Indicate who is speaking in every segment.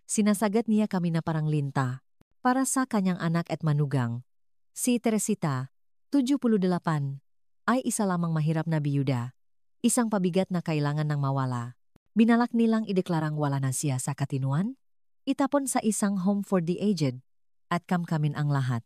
Speaker 1: Sinasagat niya kami na parang linta. Para sa kanyang anak at manugang. Si Teresita, 78, ay isa lamang mahirap na biyuda. Isang pabigat na kailangan ng mawala. Binalak nilang ideklarang wala na siya sa katinuan, itapon sa isang home for the aged, at kamkamin ang lahat.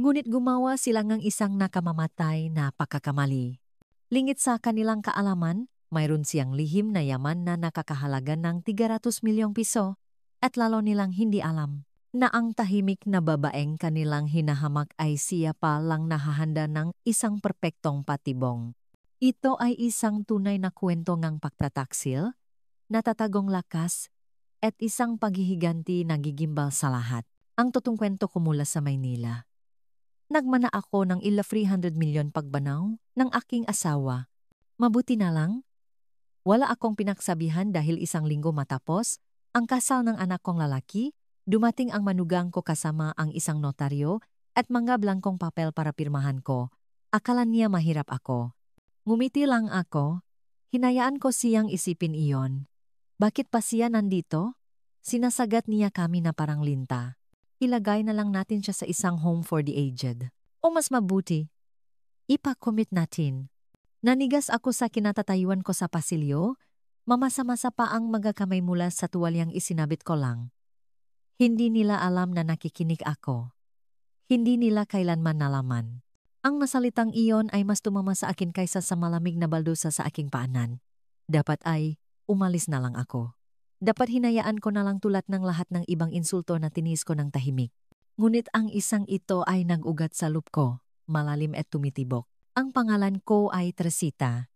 Speaker 1: Ngunit gumawa sila ng isang nakamamatay na pagkakamali. Lingit sa kanilang kaalaman, mayroon siyang lihim na yaman na nakakahalaga ng 300 milyong piso, at lalo nilang hindi alam na ang tahimik na babaeng kanilang hinahamak ay siya pa lang nahahanda ng isang perpektong patibong. Ito ay isang tunay na kwento ng pagtataksil, natatagong lakas, at isang paghihiganti na gigimbal sa lahat. Ang totoong kwento ko mula sa Maynila. Nagmana ako ng 300 milyon pagbanaw ng aking asawa. Mabuti na lang, wala akong pinaksabihan dahil isang linggo matapos ang kasal ng anak kong lalaki, dumating ang manugang ko kasama ang isang notaryo at mga blangkong papel para pirmahan ko. Akala niya mahirap ako. Ngumiti lang ako. Hinayaan ko siyang isipin iyon. Bakit pa siya nandito? Sinasagat niya kami na parang linta. Ilagay na lang natin siya sa isang home for the aged. O mas mabuti, ipa-commit natin. Nanigas ako sa kinatatayuan ko sa pasilyo, mamasa-masa pa ang mga kamay mula sa tuwalyang isinabit ko lang. Hindi nila alam na nakikinig ako. Hindi nila kailanman nalaman. Ang masalitang iyon ay mas tumama sa akin kaysa sa malamig na baldusa sa aking paanan. Dapat ay, umalis na lang ako. Dapat hinayaan ko na lang tulad ng lahat ng ibang insulto na tinis ko ng tahimik. Ngunit ang isang ito ay nag-ugat sa loob ko, malalim at tumitibok. Ang pangalan ko ay Teresita.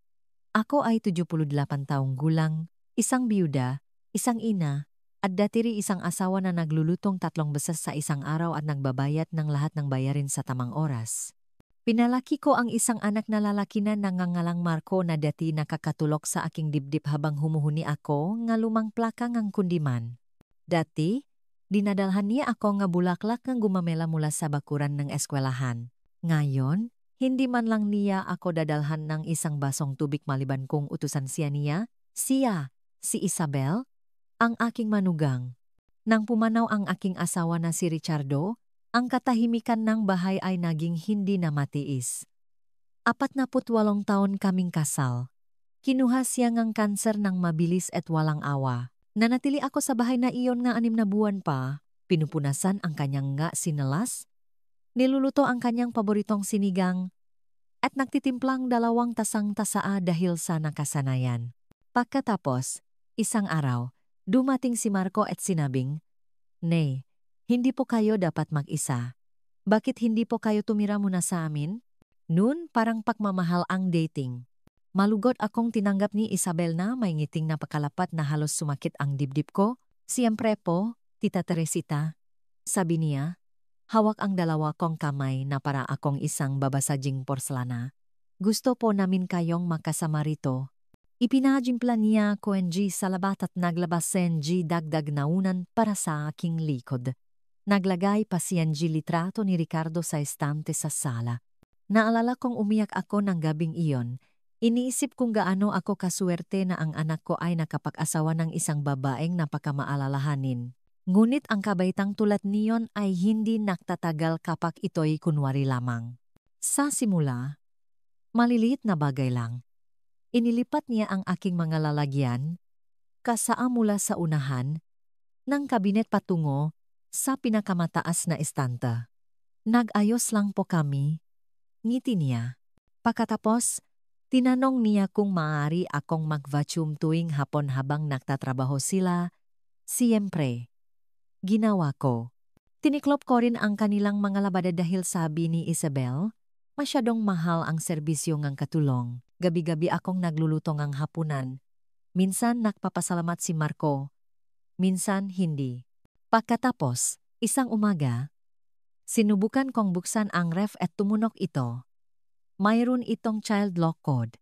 Speaker 1: Ako ay 78 taong gulang, isang biyuda, isang ina, at datiri isang asawa na naglulutong 3 beses sa isang araw at nagbabayad ng lahat ng bayarin sa tamang oras. Pinalaki ko ang isang anak na lalaki na nangangalang Marco na dati nakakatulok sa aking dibdib habang humuhuni ako nga lumang plaka ngang kundiman. Dati, dinadalhan niya ako nga bulaklak nga gumamela mula sa bakuran ng eskwelahan. Ngayon, hindi man lang niya ako dadalhan ng isang basong tubig maliban kung utusan siya, si Isabel, ang aking manugang. Nang pumanaw ang aking asawa na si Richardo, ang katahimikan ng bahay ay naging hindi na matiis. 48 taon kaming kasal. Kinuha siya ngang kanser ng mabilis at walang awa. Nanatili ako sa bahay na iyon nga 6 na buwan pa, pinupunasan ang kanyang nga sinalas, niluluto ang kanyang paboritong sinigang, at nagtitimplang 2 tasang tasaa dahil sa nakasanayan. Pagkatapos, isang araw, dumating si Marco at sinabing, "Nay, hindi po kayo dapat mag-isa. Bakit hindi po kayo tumira muna sa amin?" Noon parang pagmamahal ang dating. Malugot akong tinanggap ni Isabel na may ngiting na pakalapat na halos sumakit ang dibdib ko. "Siyempre po, Tita Teresita," sabi niya. Hawak ang 2 kong kamay na para akong isang babasajing porselana. "Gusto po namin kayong makasama rito." Ipinajimpla niya ko sa labat at naglabas dagdag naunan para sa aking likod. Naglagay pa si litrato ni Ricardo sa estante sa sala. Naalala kong umiyak ako ng gabing iyon. Iniisip kung gaano ako kaswerte na ang anak ko ay nakapag-asawa ng isang babaeng napakamaalalahanin. Ngunit ang kabaitang tulad niyon ay hindi nagtatagal kapag ito'y kunwari lamang. Sa simula, maliliit na bagay lang. Inilipat niya ang aking mga lalagyan, kasaa mula sa unahan, ng kabinet patungo sa pinakamataas na estanta. "Nag-ayos lang po kami," ngiti niya. Pagkatapos, tinanong niya kung maaari akong mag-vacuum tuwing hapon habang nagtatrabaho sila. Siyempre, ginawa ko. Tiniklop ko rin ang kanilang mga labada dahil sabi ni Isabel, masyadong mahal ang serbisyo ngang katulong. Gabi-gabi akong nagluluto ngang hapunan. Minsan nagpapasalamat si Marco, minsan hindi. Pagkatapos, isang umaga, sinubukan kong buksan ang ref at tumunok ito. Mayroon itong child lock code.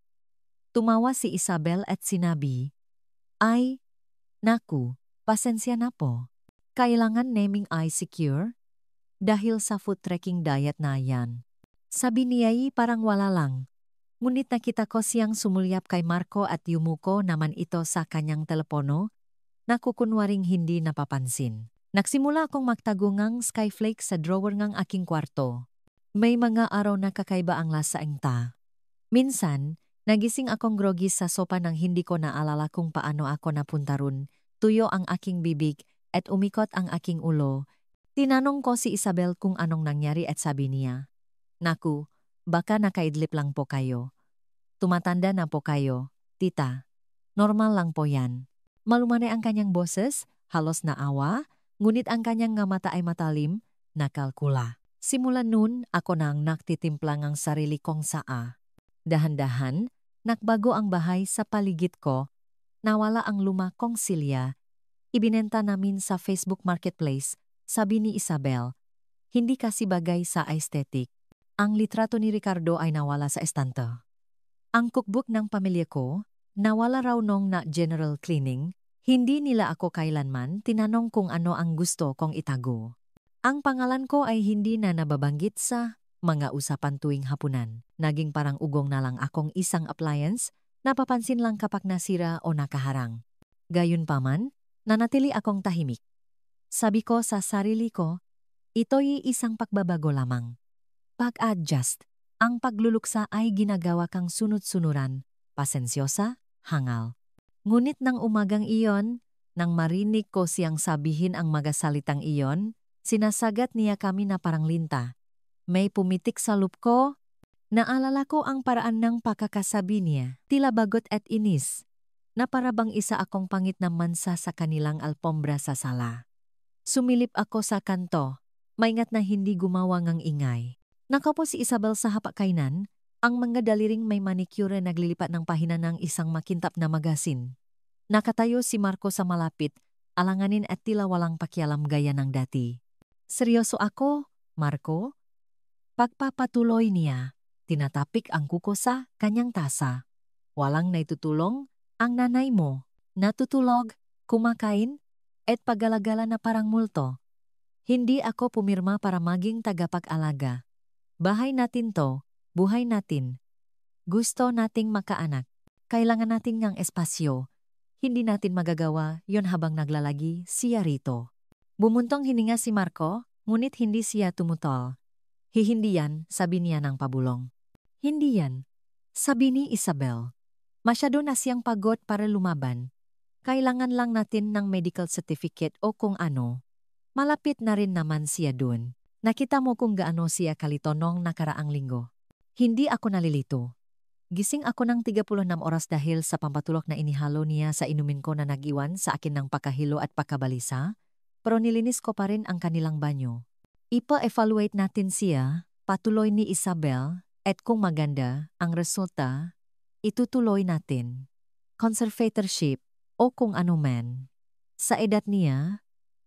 Speaker 1: Tumawa si Isabel at sinabi, "Ay, naku, pasensya na po. Kailangan naming secure dahil sa food trekking diet na yan." Sabi niya'y parang wala lang. Ngunit nakita ko siyang sumulyap kay Marco at yumuko naman ito sa kanyang telepono. na kukunwaring hindi napapansin. Nagsimula akong magtagungang skyflake sa drawer ngang aking kwarto. May mga araw na kakaiba ang lasa ta. Minsan, nagising akong groggy sa sopa nang hindi ko naalala kung paano ako napunta ron. Tuyo ang aking bibig at umikot ang aking ulo. Tinanong ko si Isabel kung anong nangyari at sabi niya, "Naku, baka nakaidlip lang po kayo. Tumatanda na po kayo, tita. Normal lang po yan." Malumanay ang kanyang boses, halos naawa, ngunit ang kanyang nga mata ay matalim, nakalkula. Simula noon, ako nang naktitimplang ang sarili kong saa. Dahan-dahan, nakbago ang bahay sa paligid ko, nawala ang luma kong silya. Ibinenta namin sa Facebook Marketplace, sabi ni Isabel. Hindi kasi bagay sa aesthetic. Ang litrato ni Ricardo ay nawala sa estante. Ang cookbook ng pamilya ko, nawala raw nung na general cleaning. Hindi nila ako kailanman tinanong kung ano ang gusto kong itago. Ang pangalan ko ay hindi na nababanggit sa mga usapan tuwing hapunan. Naging parang ugong na lang akong isang appliance, napapansin lang kapag nasira o nakaharang. Gayunpaman, nanatili akong tahimik. Sabi ko sa sarili ko, ito'y isang pagbabago lamang. Pag-adjust, ang pagluluksa ay ginagawa kang sunod-sunuran, pasensyosa, hangal. Ngunit nang umagang iyon, nang marinig ko siyang sabihin ang magasalitang iyon, sinasagat niya kami na parang linta. May pumitik sa loob ko. Naalala ko ang paraan ng pakakasabi niya, tila bagot at inis, na parabang isa akong pangit na mansa sa kanilang alpombra sa sala. Sumilip ako sa kanto, maingat na hindi gumawa ng ingay. Nakaupo si Isabel sa hapakainan, ang mga daliring may manicure naglilipat ng pahina ng isang makintab na magasin. Nakatayo si Marco sa malapit, alanganin at tila walang pakialam gaya ng dati. "Seryoso ako, Marco?" Pagpapatuloy niya, tinatapik ang kuko sa kanyang tasa. "Walang naitutulong, ang nanay mo. Natutulog, kumakain, at paggalagala na parang multo. Hindi ako pumirma para maging tagapag-alaga. Bahay natin to, buhay natin. Gusto nating makaanak. Kailangan natin ngang espasyo. Hindi natin magagawa yon habang naglalagi siya rito." Bumuntong hininga si Marco, ngunit hindi siya tumutol. "Hindi yan," sabi niya ng pabulong. "Hindi yan," sabi ni Isabel. "Masyado na siyang pagod para lumaban. Kailangan lang natin ng medical certificate o kung ano. Malapit na rin naman siya dun. Nakita mo kung gaano siya kalito nung nakaraang linggo." Hindi ako nalilito. Gising ako ng 36 oras dahil sa pampatulok na inihalo niya sa inumin ko na nag-iwan sa akin ng pakahilo at pakabalisa, pero nilinis ko pa rin ang kanilang banyo. "Ipa-evaluate natin siya," patuloy ni Isabel, "at kung maganda ang resulta, itutuloy natin. Conservatorship o kung ano man. Sa edad niya,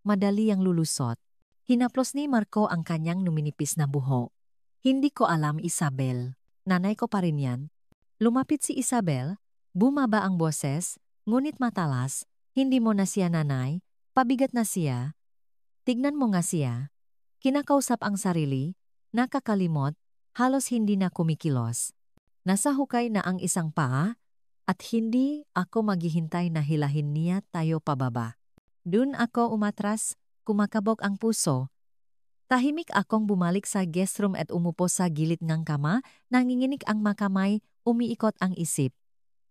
Speaker 1: madali ang lulusot." Hinaplos ni Marco ang kanyang numinipis na buhok. "Hindi ko alam, Isabel. Nanay ko pa rin yan." Lumapit si Isabel, bumaba ang boses, ngunit matalas. "Hindi mo na siya nanay, pabigat na siya. Tignan mo nga siya." Kinakausap ang sarili, nakakalimot, halos hindi na kumikilos. Nasa hukay na ang isang paa, at hindi ako maghihintay na hilahin niya tayo pababa. Dun ako umatras, kumakabog ang puso. Tahimik akong bumalik sa guest room at umupo sa gilid ng kama, nanginginig ang makamay, umiikot ang isip.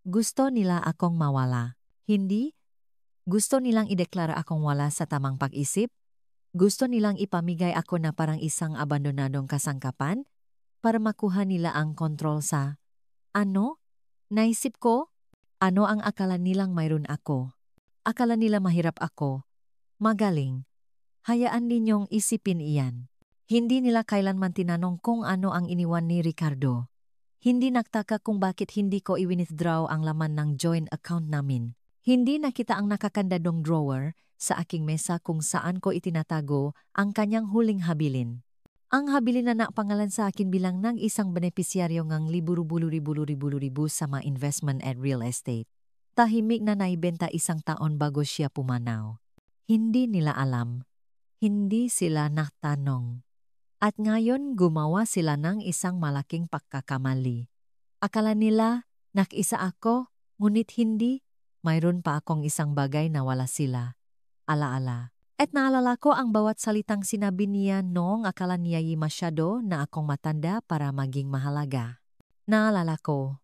Speaker 1: Gusto nila akong mawala. Hindi? Gusto nilang ideklara akong wala sa tamang pag-isip? Gusto nilang ipamigay ako na parang isang abandonadong kasangkapan para makuha nila ang kontrol sa ano? Naisip ko? Ano ang akala nilang mayroon ako? Akala nila mahirap ako. Magaling. Hayaan ninyong isipin iyan. Hindi nila kailanman tinanong kung ano ang iniwan ni Ricardo. Hindi nagtaka kung bakit hindi ko i-withdraw ang laman ng joint account namin. Hindi nakita ang nakakandadong drawer sa aking mesa kung saan ko itinatago ang kanyang huling habilin. Ang habilin na napangalan sa akin bilang ng isang benepisyaryo ngang liburu-bulu-ribu sa mga investment at real estate. Tahimik na naibenta isang taon bago siya pumanaw. Hindi nila alam. Hindi sila nagtanong. At ngayon gumawa sila ng isang malaking pagkakamali. Akala nila nakisa ako, ngunit hindi. mayroon pa akong isang bagay na wala sila. Alaala. At naalala ko ang bawat salitang sinabi niya noong akala niya'y masyado na akong matanda para maging mahalaga. Naalala ko.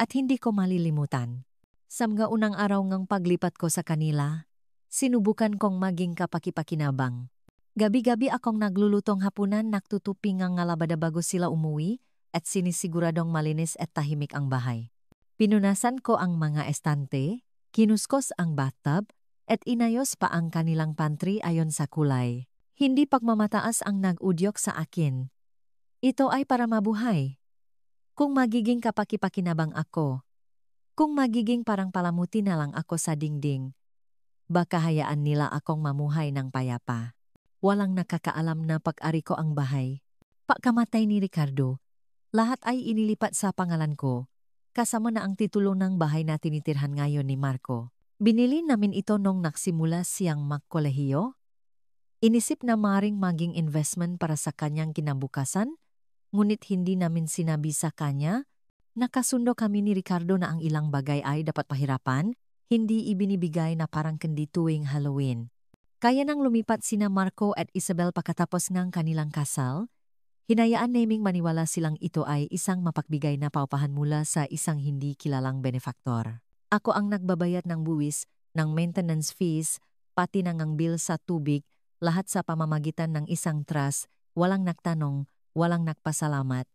Speaker 1: At hindi ko malilimutan. Sa mga unang araw ngang paglipat ko sa kanila, sinubukan kong maging kapakipakinabang. Gabi-gabi akong naglulutong hapunan nagtutuping ang ngalabada bago sila umuwi at sinisiguradong malinis at tahimik ang bahay. Pinunasan ko ang mga estante, kinuskos ang bathtub, at inayos pa ang kanilang pantry ayon sa kulay. Hindi pagmamataas ang nag-udyok sa akin. Ito ay para mabuhay. Kung magiging kapakipakinabang ako, kung magiging parang palamuti na lang ako sa dingding, baka hayaan nila akong mamuhay ng payapa. Walang nakakaalam na pag-ari ko ang bahay. Pagkamatay ni Ricardo, lahat ay inilipat sa pangalan ko, kasama na ang titulo ng bahay na tinitirhan ngayon ni Marco. Binili namin ito nung nagsimula siyang magkolehiyo. Inisip na maring maging investment para sa kanyang kinabukasan, ngunit hindi namin sinabi sa kanya. Nakasundo kami ni Ricardo na ang ilang bagay ay dapat pahirapan, hindi ibinibigay na parang kandi tuwing Halloween. Kaya nang lumipat sina Marco at Isabel pagkatapos ng kanilang kasal, hinayaan naming maniwala silang ito ay isang mapakbigay na paupahan mula sa isang hindi kilalang benefaktor. Ako ang nagbabayad ng buwis, ng maintenance fees, pati ng ang bill sa tubig, lahat sa pamamagitan ng isang trust, walang nagtanong, walang nagpasalamat.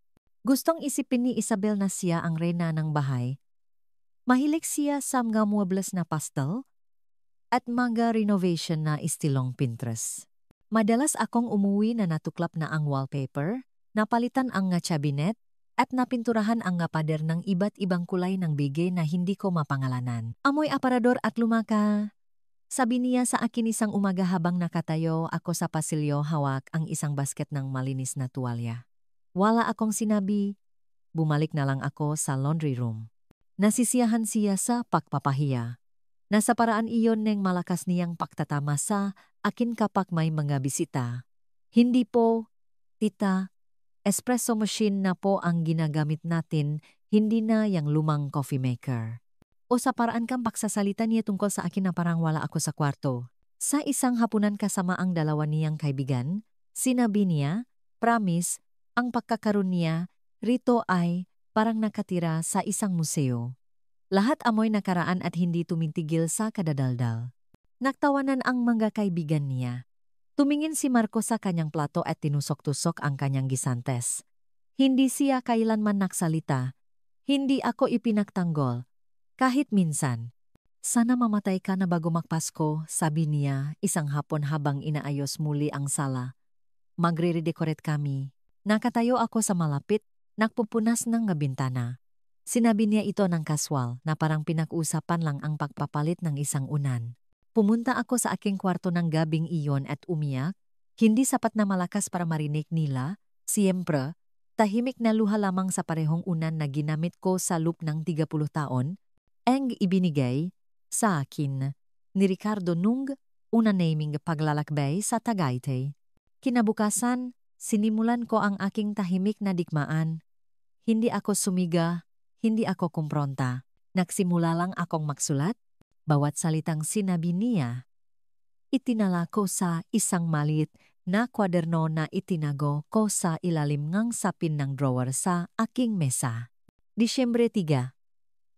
Speaker 1: Gustong isipin ni Isabel na siya ang reyna ng bahay. Mahilig siya sa mga muebles na pastel at mga renovation na istilong Pinterest. Madalas akong umuwi na natuklap na ang wallpaper, napalitan ang nga cabinet, at napinturahan ang nga pader ng iba't ibang kulay ng bigay na hindi ko mapangalanan. Amoy aparador at lumaka. Sabi niya sa akin isang umaga habang nakatayo ako sa pasilyo hawak ang isang basket ng malinis na tuwalya. Wala akong sinabi. Bumalik na lang ako sa laundry room. Nasisiyahan siya sa pagpapahiya. Nasa paraan iyon ng malakas niyang pagtatama sa akin kapag may mga bisita. Hindi po, tita, espresso machine na po ang ginagamit natin, hindi na yang lumang coffee maker. O sa paraan kang pagsasalita niya tungkol sa akin na parang wala ako sa kwarto. Sa isang hapunan kasama ang dalawa niyang kaibigan, sinabi niya, promise, ang pagkakaroon niya rito ay parang nakatira sa isang museo. Lahat amoy nakaraan at hindi tumitigil sa kadadaldal. Nagtawanan ang mga kaibigan niya. Tumingin si Marco sa kanyang plato at tinusok-tusok ang kanyang gisantes. Hindi siya kailanman nagsalita. Hindi ako ipinagtanggol. Kahit minsan. Sana mamatay ka na bago magpasko, sabi niya isang hapon habang inaayos muli ang sala. Magre-redecorate kami. Nakatayo ako sa malapit, nagpupunas ng bintana. Sinabi niya ito ng kaswal na parang pinag-usapan lang ang pagpapalit ng isang unan. Pumunta ako sa aking kwarto ng gabing iyon at umiyak, hindi sapat na malakas para marinig nila, siyempre, tahimik na luha lamang sa parehong unan na ginamit ko sa loop ng 30 taon, ang ibinigay sa akin ni Ricardo nung una naming paglalakbay sa Tagaytay. Kinabukasan, sinimulan ko ang aking tahimik na digmaan. Hindi ako sumiga. Hindi ako kumpronta. Nagsimula lang akong magsulat. Bawat salitang sinabi niya, itinala ko sa isang maliit na kwaderno na itinago ko sa ilalim ng sapin ng drawer sa aking mesa. Disyembre 3.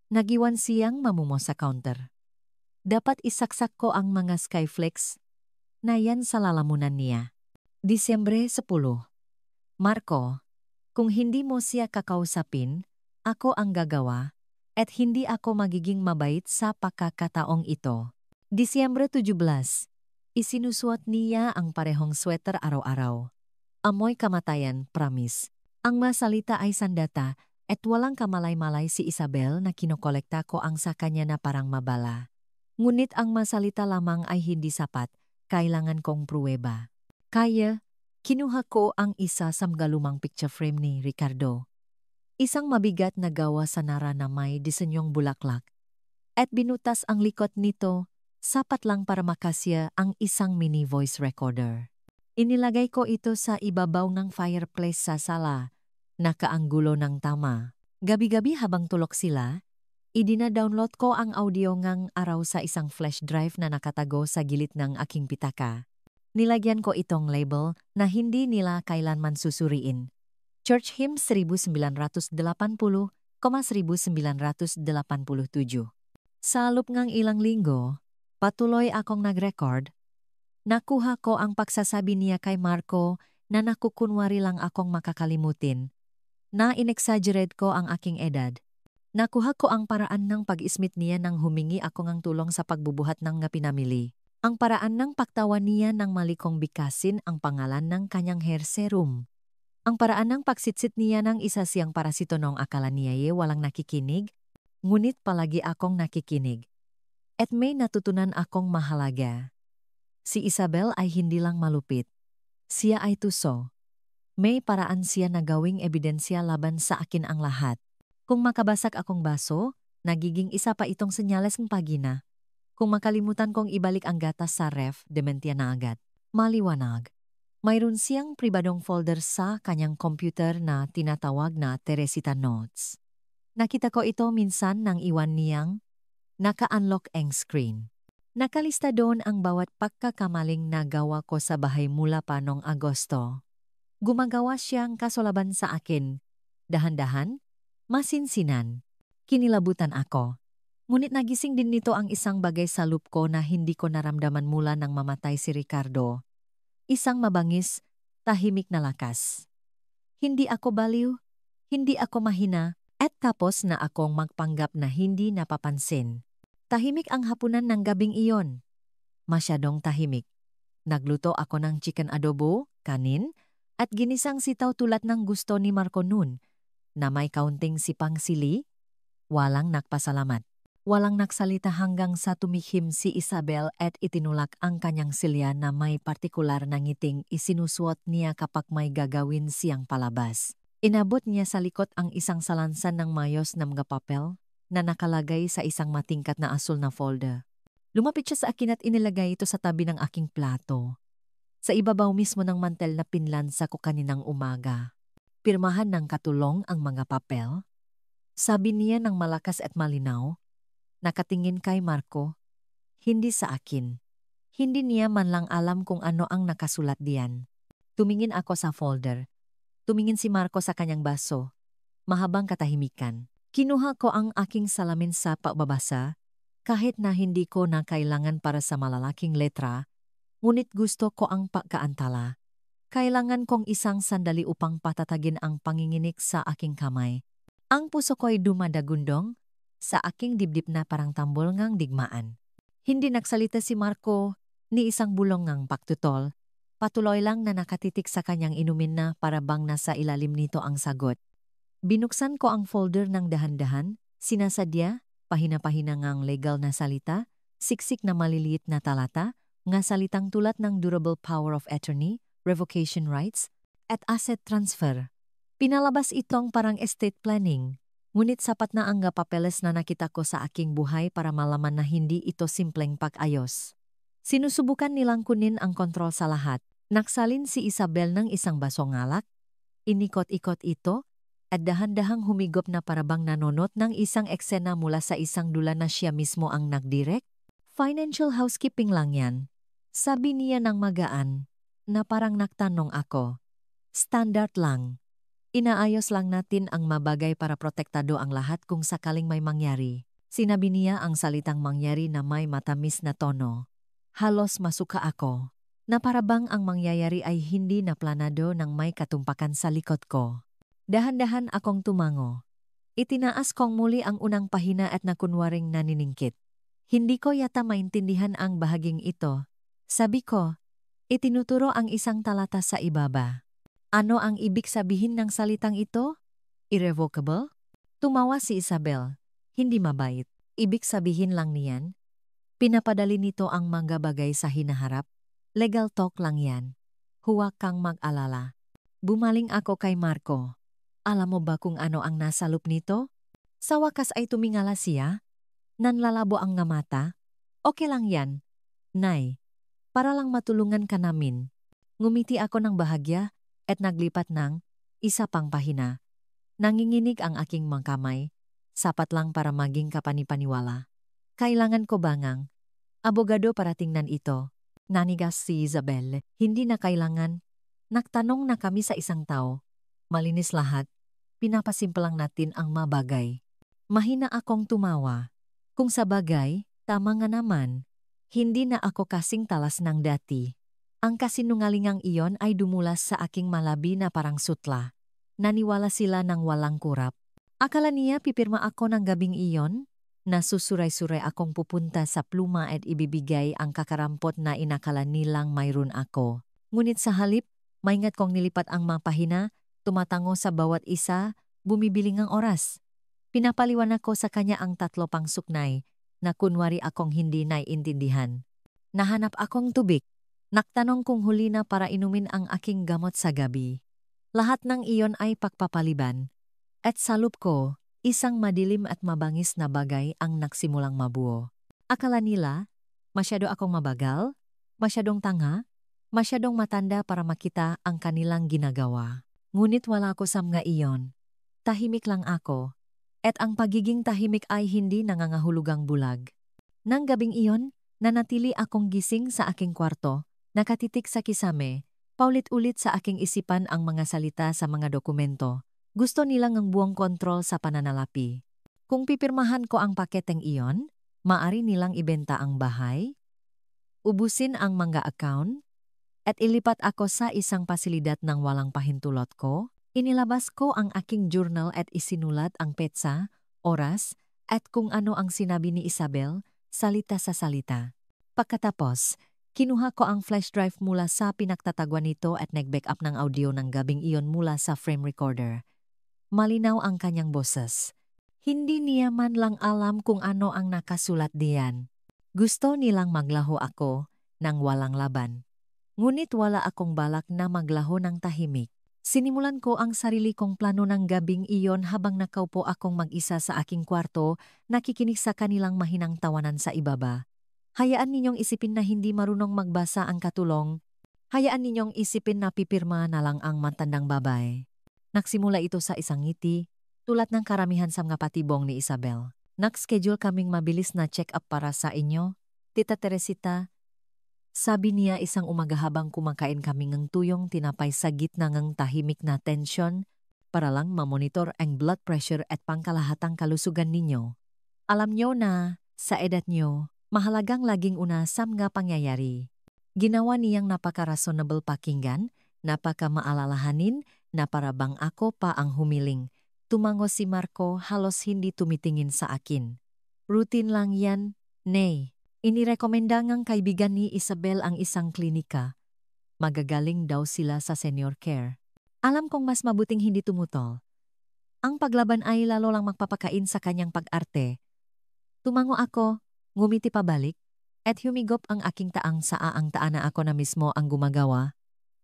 Speaker 1: Nagiwan siyang mamumo sa counter. Dapat isaksak ko ang mga skyflakes na yan sa lalamunan niya. Disyembre 10. Marco, kung hindi mo siya kakausapin, ako ang gagawa, at hindi ako magiging mabait sa pagkakataong ito. Disyembre 17. Isinusuot niya ang parehong sweater araw-araw. Amoy kamatayan, promise. Ang masalita ay sandata, at walang kamalay-malay si Isabel na kinokolekta ko ang sa kanya na parang mabala. Ngunit ang masalita lamang ay hindi sapat, kailangan kong pruweba. Kaya, kinuha ko ang isa sa mga lumang picture frame ni Ricardo. Isang mabigat na gawa sa nara na may disenyong bulaklak. At binutas ang likod nito, sapat lang para makasya ang isang mini voice recorder. Inilagay ko ito sa ibabaw ng fireplace sa sala, nakaanggulo ng tama. Gabi-gabi habang tulog sila, Idina-download ko ang audio ngang araw sa isang flash drive na nakatago sa gilid ng aking pitaka. Nilagyan ko itong label na hindi nila kailanman susuriin. Church Hymn 1980,1987. Sa loob ngang ilang linggo, patuloy akong nag-record. Nakuha ko ang pagsasabi niya kay Marco na nakukunwari lang akong makakalimutin. Na inexaggerate ko ang aking edad. Nakuha ko ang paraan ng pag-ismit niya nang humingi ako ng tulong sa pagbubuhat ng nga pinamili. Ang paraan ng pagtawa niya nang mali kong bigkasin ang pangalan ng kanyang hair serum. Ang paraan ng pagsitsit niya ng isa siyang parasito noong akala niya walang nakikinig, ngunit palagi akong nakikinig. At may natutunan akong mahalaga. Si Isabel ay hindi lang malupit. Siya ay tuso. May paraan siya na gawing ebidensya laban sa akin ang lahat. Kung makabasag akong baso, nagiging isa pa itong senyales ng pagina. Kung makalimutan kong ibalik ang gatas sa ref, dementya na agad. Maliwanag. Mayroon siyang pribadong folder sa kanyang computer na tinatawag na Teresita Notes. Nakita ko ito minsan nang iwan niyang naka-unlock ang screen. Nakalista doon ang bawat pagkakamaling nagawa ko sa bahay mula pa noong Agosto. Gumagawa siyang kasolaban sa akin. Dahan-dahan, masinsinan. Kinilabutan ako. Ngunit nagising din nito ang isang bagay sa loop ko na hindi ko naramdaman mula nang mamatay si Ricardo. Isang mabangis, tahimik na lakas. Hindi ako baliw, hindi ako mahina, at tapos na akong magpanggap na hindi napapansin. Tahimik ang hapunan ng gabing iyon. Masyadong tahimik. Nagluto ako ng chicken adobo, kanin, at ginisang sitaw tulad ng gusto ni Marco noon, na may kaunting sipang sili. Walang nagpasalamat. Walang nagsalita hanggang sa tumihim si Isabel at itinulak ang kanyang silya na may partikular na ngiting isinusuot niya kapag may gagawin siyang palabas. Inabot niya sa likod ang isang salansan ng mayos na mga papel na nakalagay sa isang matingkat na asul na folder. Lumapit siya sa akin at inilagay ito sa tabi ng aking plato. Sa ibabaw mismo ng mantel na pinlansa ko kaninang umaga. Pirmahan ng katulong ang mga papel. Sabi niya ng malakas at malinaw. Nakatingin kay Marco. Hindi sa akin. Hindi niya man lang alam kung ano ang nakasulat diyan. Tumingin ako sa folder. Tumingin si Marco sa kanyang baso. Mahabang katahimikan. Kinuha ko ang aking salamin sa pagbabasa, kahit na hindi ko na kailangan para sa malalaking letra, ngunit gusto ko ang pagkaantala. Kailangan kong isang sandali upang patatagin ang panginginik sa aking kamay. Ang puso ko'y dumadagundong sa aking dibdib na parang tambol ngang digmaan. Hindi nagsalita si Marco ni isang bulong ngang paktutol. Patuloy lang na nakatitik sa kanyang inumin na para bang nasa ilalim nito ang sagot. Binuksan ko ang folder ng dahan-dahan, sinasadya, pahina-pahina ngang legal na salita, siksik na maliliit na talata, nga salitang tulad ng durable power of attorney, revocation rights, at asset transfer. Pinalabas itong parang estate planning, ngunit sapat na ang papeles na nakita ko sa aking buhay para malaman na hindi ito simpleng pag-ayos. Sinusubukan nilang kunin ang kontrol sa lahat. Naksalin si Isabel ng isang basong alak, inikot-ikot ito, at dahan-dahang humigop na parabang nanonot ng isang eksena mula sa isang dula na siya mismo ang nagdirect. Financial housekeeping lang yan. Sabi niya ng magaan, na parang nagtanong ako. Standard lang. Inaayos lang natin ang mabagay para protektado ang lahat kung sakaling may mangyari. Sinabi niya ang salitang mangyari na may matamis na tono. Halos masuka ako. Na parabang ang mangyayari ay hindi na planado ng may katumpakan sa likod ko. Dahan-dahan akong tumango. Itinaas kong muli ang unang pahina at nakunwaring naniningkit. Hindi ko yata maintindihan ang bahaging ito. Sabi ko, itinuturo ang isang talata sa ibaba. Ano ang ibig sabihin ng salitang ito? Irrevocable? Tumawa si Isabel. Hindi mabait. Ibig sabihin lang niyan. Pinapadali nito ang mga bagay sa hinaharap. Legal talk lang yan. Huwag kang mag-alala. Bumaling ako kay Marco. Alam mo ba kung ano ang nasa loob nito? Sa wakas ay tumingala siya. Nanlalabo ang nga mata. Okay lang yan. Nay, para lang matulungan ka namin. Ngumiti ako ng bahagya at naglipat ng isa pang pahina. Nanginginig ang aking mga kamay. sapat lang para maging kapanipaniwala. Kailangan ko bangang abogado para tingnan ito. Nanigas si Isabel, hindi na kailangan. Nagtanong na kami sa isang tao. Malinis lahat. Pinapasimpla lang natin ang mabagay. Mahina akong tumawa. Kung sa bagay, tama nga naman. Hindi na ako kasing talas ng dati. Ang kasinungalingang iyon ay dumulas sa aking malabi na parang sutla. Naniwala sila ng walang kurap. Akala niya pipirma ako ng gabing iyon? Nasusuray-suray akong pupunta sa pluma at ibibigay ang kakarampot na inakala nilang mayroon ako. Ngunit sa halip, maingat kong nilipat ang mga pahina, tumatango sa bawat isa, bumibiling ang oras. Pinapaliwanag ko sa kanya ang 3 pang suknay, na kunwari akong hindi naiintindihan. Nahanap akong tubig. Naktanong kung huli na para inumin ang aking gamot sa gabi. Lahat ng iyon ay pagpapaliban. At sa loop ko, isang madilim at mabangis na bagay ang nagsimulang mabuo. Akala nila, masyado akong mabagal, masyadong tanga, masyadong matanda para makita ang kanilang ginagawa. Ngunit wala ko sa mga iyon. Tahimik lang ako. At ang pagiging tahimik ay hindi nangangahulugang bulag. Nang gabing iyon, nanatili akong gising sa aking kwarto, nakatitik sa kisame, paulit-ulit sa aking isipan ang mga salita sa mga dokumento. Gusto nilang ang buong kontrol sa pananalapi. Kung pipirmahan ko ang paketeng iyon, maari nilang ibenta ang bahay, ubusin ang mga account, at ilipat ako sa isang pasilidad ng walang pahintulot ko. Inilabas ko ang aking journal at isinulat ang petsa, oras, at kung ano ang sinabi ni Isabel, salita sa salita. Pagkatapos, kinuha ko ang flash drive mula sa pinagtatagwan nito at nag-backup ng audio ng gabing iyon mula sa frame recorder. Malinaw ang kanyang boses. Hindi niya man lang alam kung ano ang nakasulat diyan. Gusto nilang maglaho ako nang walang laban. Ngunit wala akong balak na maglaho ng tahimik. Sinimulan ko ang sarili kong plano ng gabing iyon habang nakaupo akong mag-isa sa aking kwarto, nakikinig sa kanilang mahinang tawanan sa ibaba. Hayaan ninyong isipin na hindi marunong magbasa ang katulong. Hayaan ninyong isipin na pipirma na lang ang matandang babae. Nagsimula ito sa isang ngiti, tulad ng karamihan sa mga patibong ni Isabel. Nag-schedule kaming mabilis na check-up para sa inyo, Tita Teresita. Sabi niya isang umaga habang kumakain kami ng tuyong tinapay sa gitna ng tahimik na tensyon para lang mamonitor ang blood pressure at pangkalahatang kalusugan ninyo. Alam nyo na, sa edad nyo, mahalagang laging una sa mga pangyayari. Ginawa niyang napaka-reasonable pakinggan, napaka-maalalahanin, na para bang ako pa ang humiling. Tumango si Marco halos hindi tumitingin sa akin. Routine lang yan, Nay. Inirekomenda ngang kaibigan ni Isabel ang isang klinika. Magagaling daw sila sa senior care. Alam kong mas mabuting hindi tumutol. Ang paglaban ay lalo lang magpapakain sa kanyang pag-arte. Tumango ako, ngumiti pabalik, at humigop ang aking taang ang taan na ako na mismo ang gumagawa.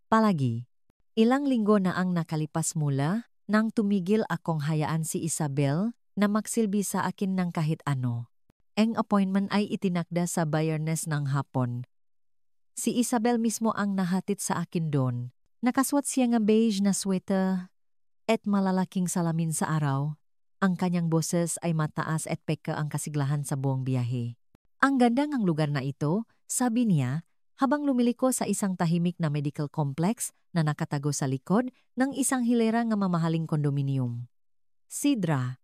Speaker 1: Palagi. Ilang linggo na ang nakalipas mula nang tumigil akong hayaan si Isabel na magsilbi sa akin ng kahit ano. Ang appointment ay itinakda sa Bayernes ng hapon. Si Isabel mismo ang nahatid sa akin doon. Nakaswat siya ng beige na sweater at malalaking salamin sa araw. Ang kanyang boses ay mataas at peka ang kasiglahan sa buong biyahe. Ang ganda ng lugar na ito, sabi niya, habang lumiliko sa isang tahimik na medical complex na nakatago sa likod ng isang hilera ng mamahaling kondominium. Sidra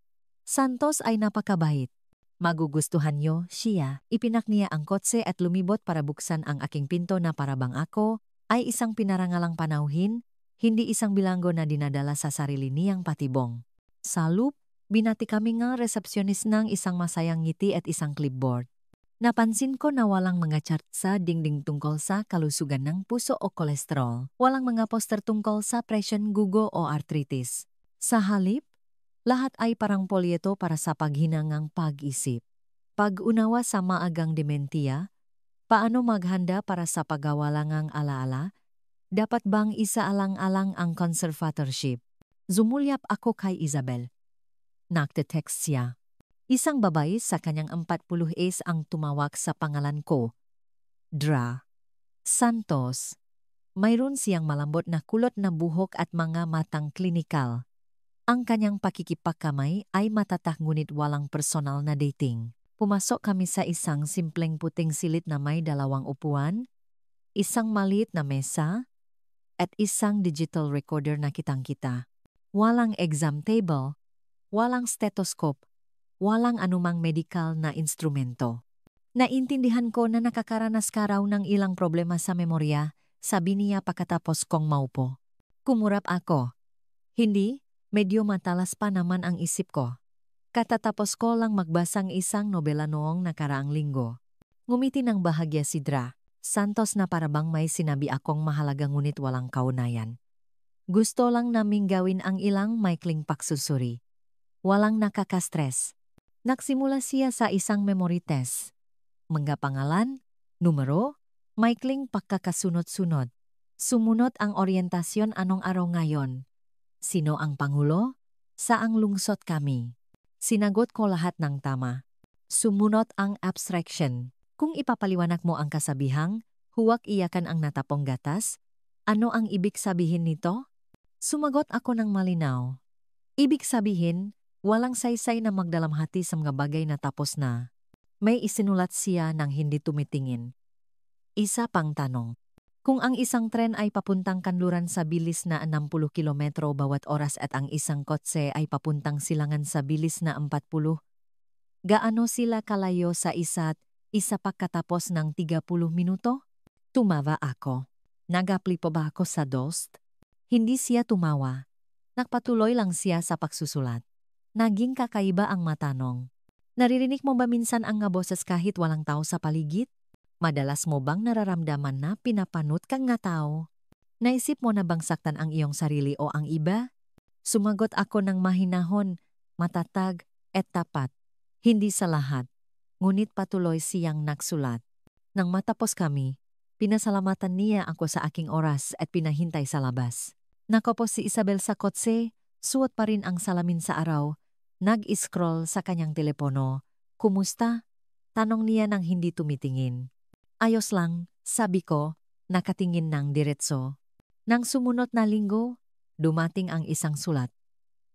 Speaker 1: Santos ay napakabait. Magugustuhan niyo siya. Ipinak niya ang kotse at lumibot para buksan ang aking pinto na parabang ako ay isang pinarangalang panauhin, hindi isang bilanggo na dinadala sa sarili niyang patibong. Sa loop, binati kami ng resepsyonis ng isang masayang ngiti at isang clipboard. Napansin ko na walang mga chart sa dingding tungkol sa kalusugan ng puso o kolesterol. Walang mga poster tungkol sa presyon, gugo o arthritis. Sa halip, lahat ay parang polyeto para sa paghinangang pag-isip. Pag-unawa sa maagang dementiya, paano maghanda para sa pagawalangang alaala, dapat bang isaalang-alang ang conservatorship? Zumulyap ako kay Isabel. Nagte-text siya. Isang babae sa kanyang 40s ang tumawag sa pangalan ko. Dra. Santos. Mayroon siyang malambot na kulot na buhok at mga matang klinikal. Ang kanyang pakikipagkamay ay matatak ngunit walang personal na dating. Pumasok kami sa isang simpleng puting silid na may 2 upuan, isang maliit na mesa, at isang digital recorder na kitang-kita. Walang exam table, walang stethoscope, walang anumang medical na instrumento. Naintindihan ko na nakakaranas ka raw ng ilang problema sa memorya, sabi niya pagkatapos kong maupo. Kumurap ako. Hindi, medyo matalas pa naman ang isip ko. Katatapos ko lang magbasang isang nobela noong nakaraang linggo. Ngumiti ng bahagya si Dra. Santos na parabang may sinabi akong mahalaga ngunit walang kaunayan. Gusto lang naming gawin ang ilang maikling paksusuri. Walang nakaka-stress. Nagsimula siya sa isang memory test. Mga pangalan, numero, maikling pagkakasunod-sunod. Sumunod ang oryentasyon anong araw ngayon. Sino ang Pangulo? Saang lungsod kami? Sinagot ko lahat ng tama. Sumunod ang abstraction. Kung ipapaliwanag mo ang kasabihang, huwag iyakan ang natapong gatas, ano ang ibig sabihin nito? Sumagot ako ng malinaw. Ibig sabihin, walang saysay na magdalamhati sa mga bagay na tapos na. May isinulat siya nang hindi tumitingin. Isa pang tanong. Kung ang isang tren ay papuntang kanluran sa bilis na 60 kilometro bawat oras at ang isang kotse ay papuntang silangan sa bilis na 40, gaano sila kalayo sa isa't isa pagkatapos ng 30 minuto? Tumawa ako. Nagapli pa ba ako sa Dost? Hindi siya tumawa. Nagpatuloy lang siya sa pagsusulat. Naging kakaiba ang matanong. Naririnig mo ba minsan ang nga boses kahit walang tao sa paligid? Madalas mo bang nararamdaman na pinapanot kang nga tao? Naisip mo na bang saktan ang iyong sarili o ang iba? Sumagot ako ng mahinahon, matatag, at tapat. Hindi sa lahat. Ngunit patuloy siyang nagsulat. Nang matapos kami, pinasalamatan niya ako sa aking oras at pinahintay sa labas. Nakaupo si Isabel sa kotse, suot pa rin ang salamin sa araw. Nag-scroll sa kanyang telepono. Kumusta? Tanong niya nang hindi tumitingin. Ayos lang, sabi ko, nakatingin ng diretso. Nang sumunod na linggo, dumating ang isang sulat.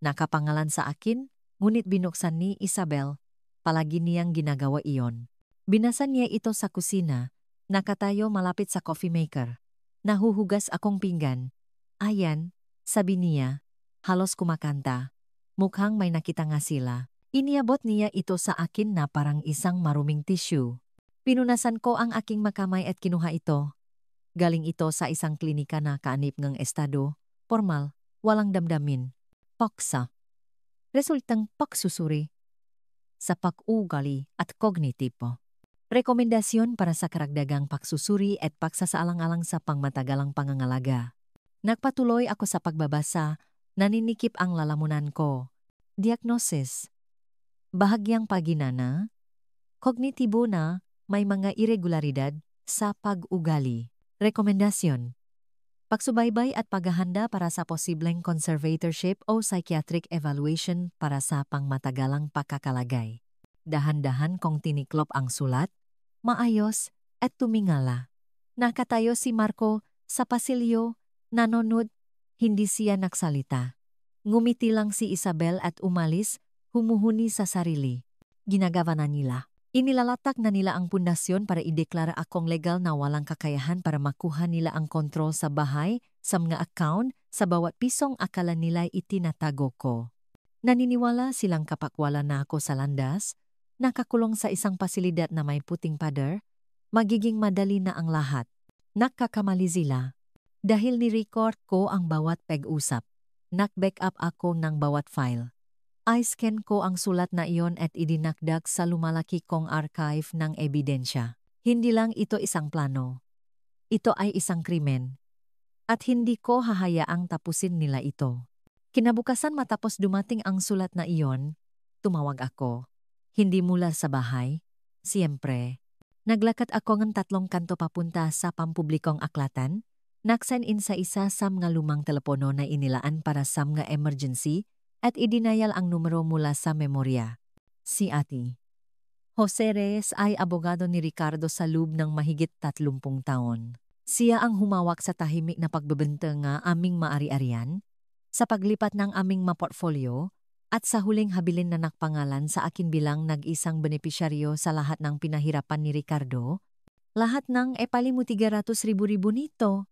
Speaker 1: Nakapangalan sa akin, ngunit binuksan ni Isabel. Palagi niyang ginagawa iyon. Binasa niya ito sa kusina. Nakatayo malapit sa coffee maker. Nahuhugas akong pinggan. Ayan, sabi niya, halos kumakanta. Mukhang may nakita nga sila. Iniabot niya ito sa akin na parang isang maruming tissue. Pinunasan ko ang aking makamay at kinuha ito. Galing ito sa isang klinika na kaanib ng estado, formal, walang damdamin. Paksa. Resultang pagsusuri sa pag-ugali at kognitibo. Rekomendasyon para sa karagdagang pagsusuri at pagsasaalang-alang sa pangmatagalang pangangalaga. Nagpatuloy ako sa pagbabasa, naninikip ang lalamunan ko. Diagnosis. Bahagyang paginana, kognitibo na may mga irregularidad sa pag-ugali. Rekomendasyon. Pagsubaybay at paghahanda para sa posibleng conservatorship o psychiatric evaluation para sa pangmatagalang pagkakalagay. Dahan-dahan kong tiniklop ang sulat, maayos at tumingala. Nakatayo si Marco sa pasilyo, nanonood, hindi siya nagsalita. Ngumiti lang si Isabel at umalis, humuhuni sa sarili. Ginagawa na nila. Inilalatag na nila ang pundasyon para ideklara akong legal na walang kakayahan para makuha nila ang kontrol sa bahay, sa mga account, sa bawat pisong akala nila itinatago ko. Naniniwala silang kapakwala na ako sa landas, nakakulong sa isang pasilidad na may puting pader, magiging madali na ang lahat. Nakakamali sila. Dahil ni-record ko ang bawat pag-usap. Nak-backup ako ng bawat file. I-scan ko ang sulat na iyon at idinakdag sa lumalaki kong archive ng ebidensya. Hindi lang ito isang plano. Ito ay isang krimen. At hindi ko hahayaang tapusin nila ito. Kinabukasan matapos dumating ang sulat na iyon, tumawag ako. Hindi mula sa bahay. Siyempre. Naglakad ako ng 3 kanto papunta sa pampublikong aklatan. Nag-sign in sa isa sa mga lumang telepono na inilaan para sa mga emergency at idinayal ang numero mula sa memorya. Si Ate Jose Reyes ay abogado ni Ricardo sa loob ng mahigit 30 taon. Siya ang humawak sa tahimik na pagbebenta nga aming maari-arian. Sa paglipat ng aming portfolio at sa huling habilin na nakpangalan sa akin bilang nag-isang benepisyaryo sa lahat ng pinahirapan ni Ricardo, lahat ng epalimu 300,000 nito.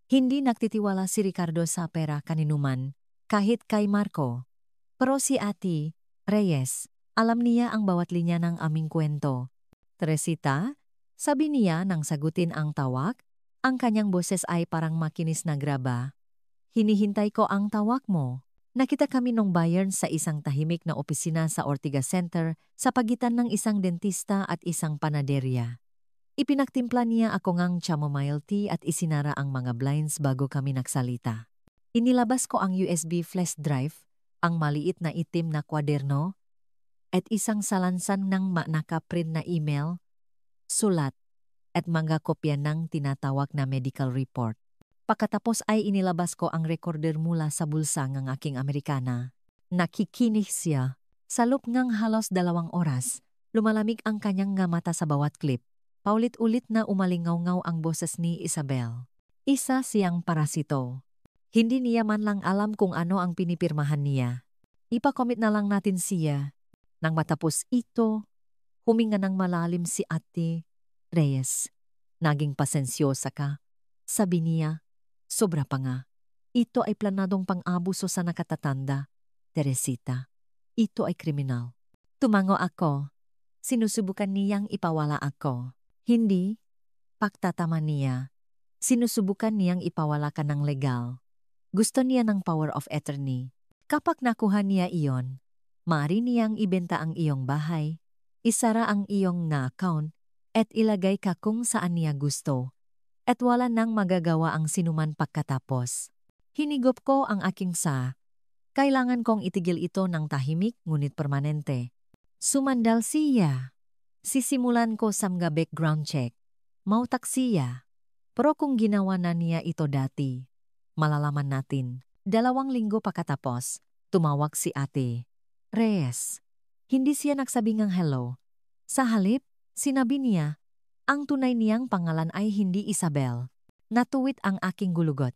Speaker 1: Hindi nagtitiwala si Ricardo sa pera kaninuman, kahit kay Marco. Pero si Ate Reyes, alam niya ang bawat linya ng aming kwento. Teresita, sabi niya nang sagutin ang tawag, ang kanyang boses ay parang makinis na graba. Hinihintay ko ang tawag mo. Nakita kami nung Bayern sa isang tahimik na opisina sa Ortigas Center sa pagitan ng isang dentista at isang panaderya. Ipinagtimpla niya ako ngang chamomile tea at isinara ang mga blinds bago kami nagsalita. Inilabas ko ang USB flash drive, ang maliit na itim na kwaderno, at isang salansan ng nakaprint na email, sulat, at mga kopya ng tinatawag na medical report. Pagkatapos ay inilabas ko ang recorder mula sa bulsa ng aking Amerikana. Nakikinig siya. Sa loob ng halos 2 oras, lumalamig ang kanyang nga mata sa bawat clip. Paulit-ulit na umalingaw-ngaw ang boses ni Isabel. Isa siyang parasito. Hindi niya man lang alam kung ano ang pinipirmahan niya. Ipakomit na lang natin siya. Nang matapos ito, huminga ng malalim si Ate Reyes. Naging pasensyosa ka. Sabi niya, sobra pa nga. Ito ay planadong pang-abuso sa nakatatanda. Teresita, ito ay kriminal. Tumango ako. Sinusubukan niyang ipawala ako. Hindi, pagtatama niya. Sinusubukan niyang ipawala ka ng legal. Gusto niya ng power of attorney. Kapag nakuha niya iyon, maaari niyang ibenta ang iyong bahay, isara ang iyong na account, at ilagay ka kung saan niya gusto. At wala nang magagawa ang sinuman pagkatapos. Hinigop ko ang aking kailangan kong itigil ito ng tahimik ngunit permanente. Sumandal siya. Sisimulan ko sa mga background check. Mautak siya. Pero kung ginawa na niya ito dati, malalaman natin. 2 linggo pagkatapos, tumawag si Ate Reyes. Hindi siya nagsabi ng hello. Sa halip, sinabi niya, ang tunay niyang pangalan ay hindi Isabel. Natuwid ang aking gulugot.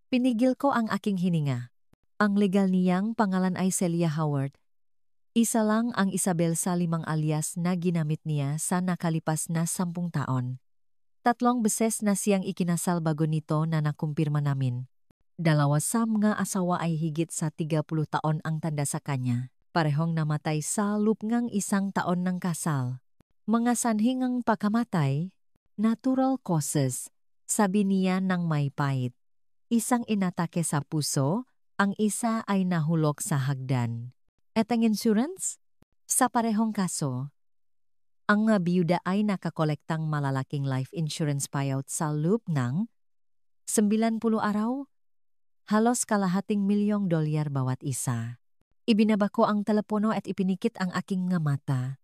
Speaker 1: Pinigil ko ang aking hininga. Ang legal niyang pangalan ay Celia Howard. Isa lang ang Isabel sa 5 alias na ginamit niya sa nakalipas na 10 taon. 3 beses na siyang ikinasal bago nito na nakumpirma namin. 2 sa mga asawa ay higit sa 30 taon ang tanda sa kanya. Parehong namatay sa loob ng 1 taon ng kasal. Mga sanhingang pagkamatay, natural causes, sabi niya ng may pait. Isang inatake sa puso, ang isa ay nahulog sa hagdan. At ang insurance? Sa parehong kaso, ang mga biyuda ay nakakolektang malalaking life insurance payout sa loob ng 90 araw, halos $250,000 bawat isa. Ibinaba ko ang telepono at ipinikit ang aking nga mata.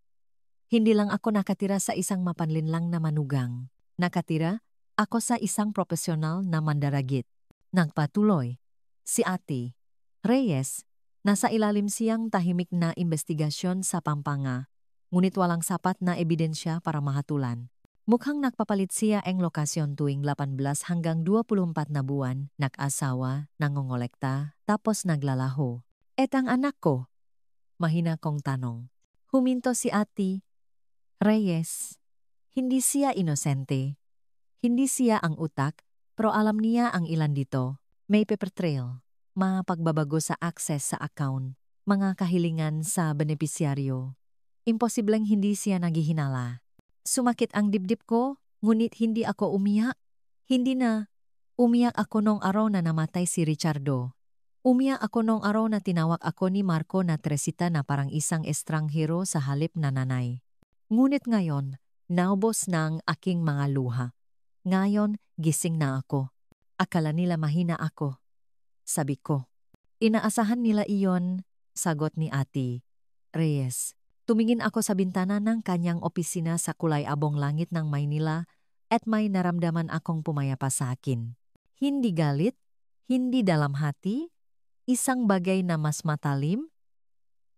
Speaker 1: Hindi lang ako nakatira sa isang mapanlinlang na manugang. Nakatira ako sa isang profesional na mandaragit. Nagpatuloy. Si Ate Reyes, nasa ilalim siyang tahimik na investigasyon sa Pampanga, ngunit walang sapat na ebidensya para mahatulan. Mukhang nagpapalit siya ang lokasyon tuwing 18 hanggang 24 na buwan, nag-asawa, nangongolekta, tapos naglalaho. Et ang anak ko? Mahina kong tanong. Huminto si Ate Reyes. Hindi siya inosente. Hindi siya ang utak, pero alam niya ang ilan dito. May paper trail. Mga pagbabago sa access sa account, mga kahilingan sa benepisyaryo. Imposibleng hindi siya naghihinala. Sumakit ang dibdib ko, ngunit hindi ako umiyak. Hindi na. Umiyak ako nung araw na namatay si Richardo. Umiyak ako nung araw na tinawag ako ni Marco na Teresita na parang isang estranghero sa halip na nanay. Ngunit ngayon, naubos na ang aking mga luha. Ngayon, gising na ako. Akala nila mahina ako. Sabi ko. Inaasahan nila iyon, sagot ni Ate Reyes. Tumingin ako sa bintana ng kanyang opisina sa kulay abong langit ng Maynila at may naramdaman akong pumayapa sa akin. Hindi galit, hindi dalam hati, isang bagay na mas matalim,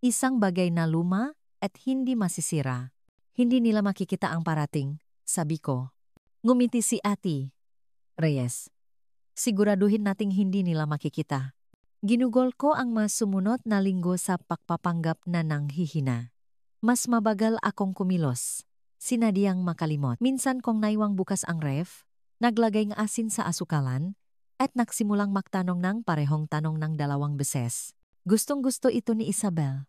Speaker 1: isang bagay na luma at hindi masisira. Hindi nila makikita ang parating, sabi ko. Ngumiti si Ate Reyes. Siguraduhin nating hindi nila makikita. Ginugol ko ang mas sumunod na linggo sa pagpapanggap na nanghihina. Mas mabagal akong kumilos. Sinadyang makalimot. Minsan kong naiwang bukas ang ref, naglagay ng asin sa asukalan, at nagsimulang magtanong ng parehong tanong ng 2 beses. Gustong-gusto ito ni Isabel.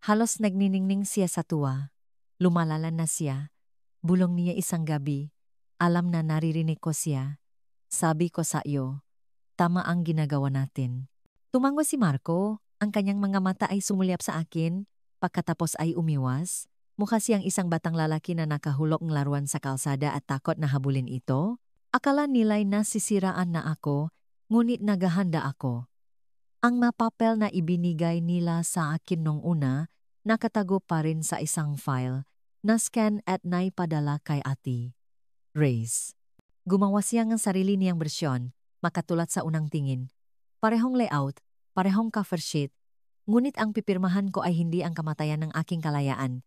Speaker 1: Halos nagniningning siya sa tuwa. Lumalala na siya. Bulong niya isang gabi. Alam na naririnig ko siya. Sabi ko sa iyo, tama ang ginagawa natin. Tumango si Marco, ang kanyang mga mata ay sumulyap sa akin, pagkatapos ay umiwas. Mukha siyang isang batang lalaki na nakahulog ng laruan sa kalsada at takot na habulin ito. Akala nila'y nasisiraan na ako, ngunit naghahanda ako. Ang mapapel na ibinigay nila sa akin nung una, nakatago pa rin sa isang file, na-scan at naipadala kay Ate Reyes. Gumawa siya ng sarili niyang bersyon, makatulad sa unang tingin. Parehong layout, parehong cover sheet, ngunit ang pipirmahan ko ay hindi ang kamatayan ng aking kalayaan.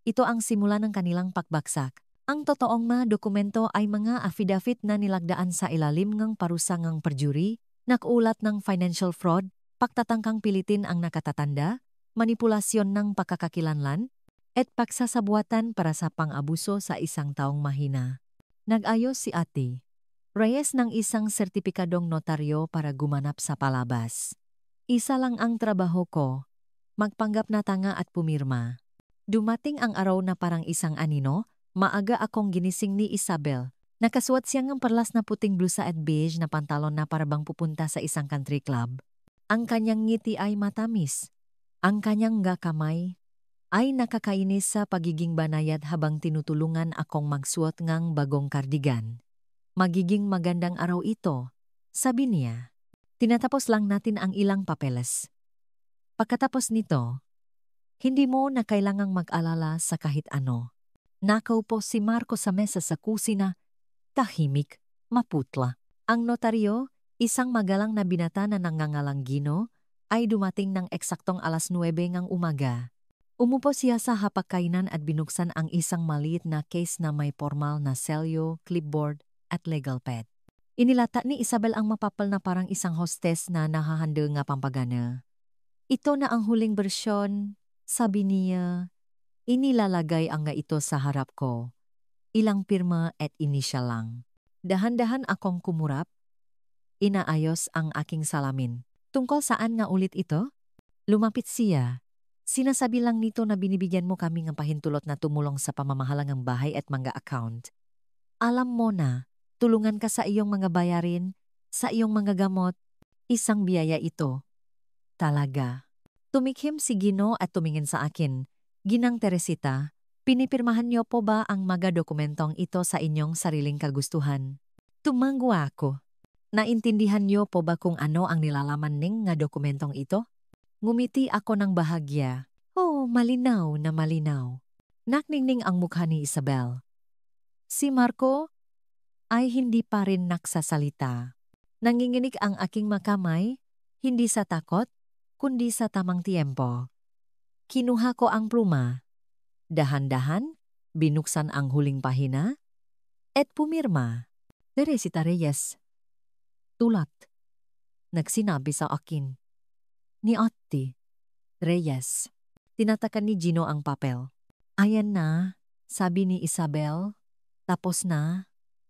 Speaker 1: Ito ang simula ng kanilang pagbagsak. Ang totoong mga dokumento ay mga affidavit na nilagdaan sa ilalim ng parusa ng perjury, nakulat ng financial fraud, pagtatangkang pilitin ang nakatatanda, manipulasyon ng pagkakakilanlan, at pagsasabuatan para sa pang-abuso sa isang taong mahina. Nag-ayos si Ate Reyes ng isang sertipikadong notaryo para gumanap sa palabas. Isa lang ang trabaho ko, magpanggap na tanga at pumirma. Dumating ang araw na parang isang anino, maaga akong ginising ni Isabel. Nakasuot siya ng perlas na puting blusa at beige na pantalon na parabang pupunta sa isang country club. Ang kanyang ngiti ay matamis. Ang kanyang kamay ay nakakainis sa pagiging banayad habang tinutulungan akong magsuot ng bagong kardigan. Magiging magandang araw ito, sabi niya. Tinatapos lang natin ang ilang papeles. Pagkatapos nito, hindi mo na kailangang mag-alala sa kahit ano. Nakaupo si Marco sa mesa sa kusina, tahimik, maputla. Ang notaryo, isang magalang na binata na nangangalang Gino, ay dumating ng eksaktong 9:00 ng umaga. Umupo siya sa hapagkainan at binuksan ang isang maliit na case na may formal na selyo, clipboard, at legal pad. Inilata ni Isabel ang mapapal na parang isang hostess na nahahandel nga pampagana. Ito na ang huling bersyon, sabi niya. Inilalagay ang nga ito sa harap ko. Ilang pirma at inisyal lang. Dahan-dahan akong kumurap. Inaayos ang aking salamin. Tungkol saan nga ulit ito? Lumapit siya. Sinasabi lang nito na binibigyan mo kami ng pahintulot na tumulong sa pamamahalang ng bahay at mga account. Alam mo na, tulungan ka sa iyong mga bayarin, sa iyong mga gamot. Isang biyaya ito. Talaga. Tumikhim si Gino at tumingin sa akin. Ginang Teresita, pinipirmahan niyo po ba ang mga dokumentong ito sa inyong sariling kagustuhan? Tumangwa ako. Naintindihan niyo po ba kung ano ang nilalaman ng nga dokumentong ito? Ngumiti ako ng bahagya. Oh, malinaw na malinaw. Nakningning ang mukha ni Isabel. Si Marco ay hindi pa rin naksasalita. Nanginginig ang aking makamay, hindi sa takot, kundi sa tamang tiempo. Kinuha ko ang pluma. Dahan-dahan, binuksan ang huling pahina, at pumirma. Teresita Reyes. Tulat. Nagsinabi sa akin. Ni Ate Reyes. Tinatakan ni Gino ang papel. Ayan na, sabi ni Isabel. Tapos na.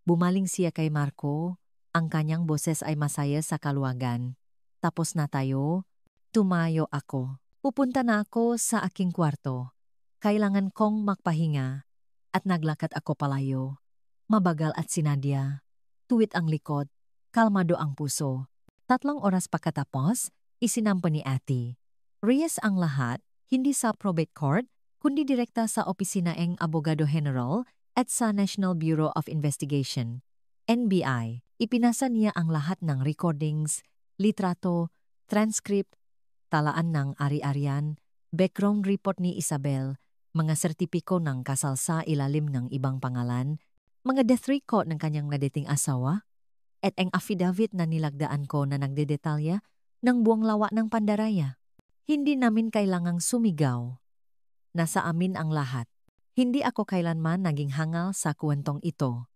Speaker 1: Bumaling siya kay Marco. Ang kanyang boses ay masaya sa kaluwagan. Tapos na tayo. Tumayo ako. Pupunta na ako sa aking kwarto. Kailangan kong magpahinga. At naglakad ako palayo. Mabagal at sinadya. Tuwid ang likod. Kalmado ang puso. 3 oras pagkatapos, isinampa ni Ate Reyes ang lahat, hindi sa probate court, kundi direkta sa opisina ng Abogado General at sa National Bureau of Investigation, NBI. Ipinasa niya ang lahat ng recordings, litrato, transcript, talaan ng ari-arian, background report ni Isabel, mga sertipiko ng kasal sa ilalim ng ibang pangalan, mga death record ng kanyang nadating asawa, at ang affidavit na nilagdaan ko na nagdedetalya ng buong lawa ng pandaraya. Hindi namin kailangang sumigaw. Nasa amin ang lahat. Hindi ako kailanman naging hangal sa kwentong ito.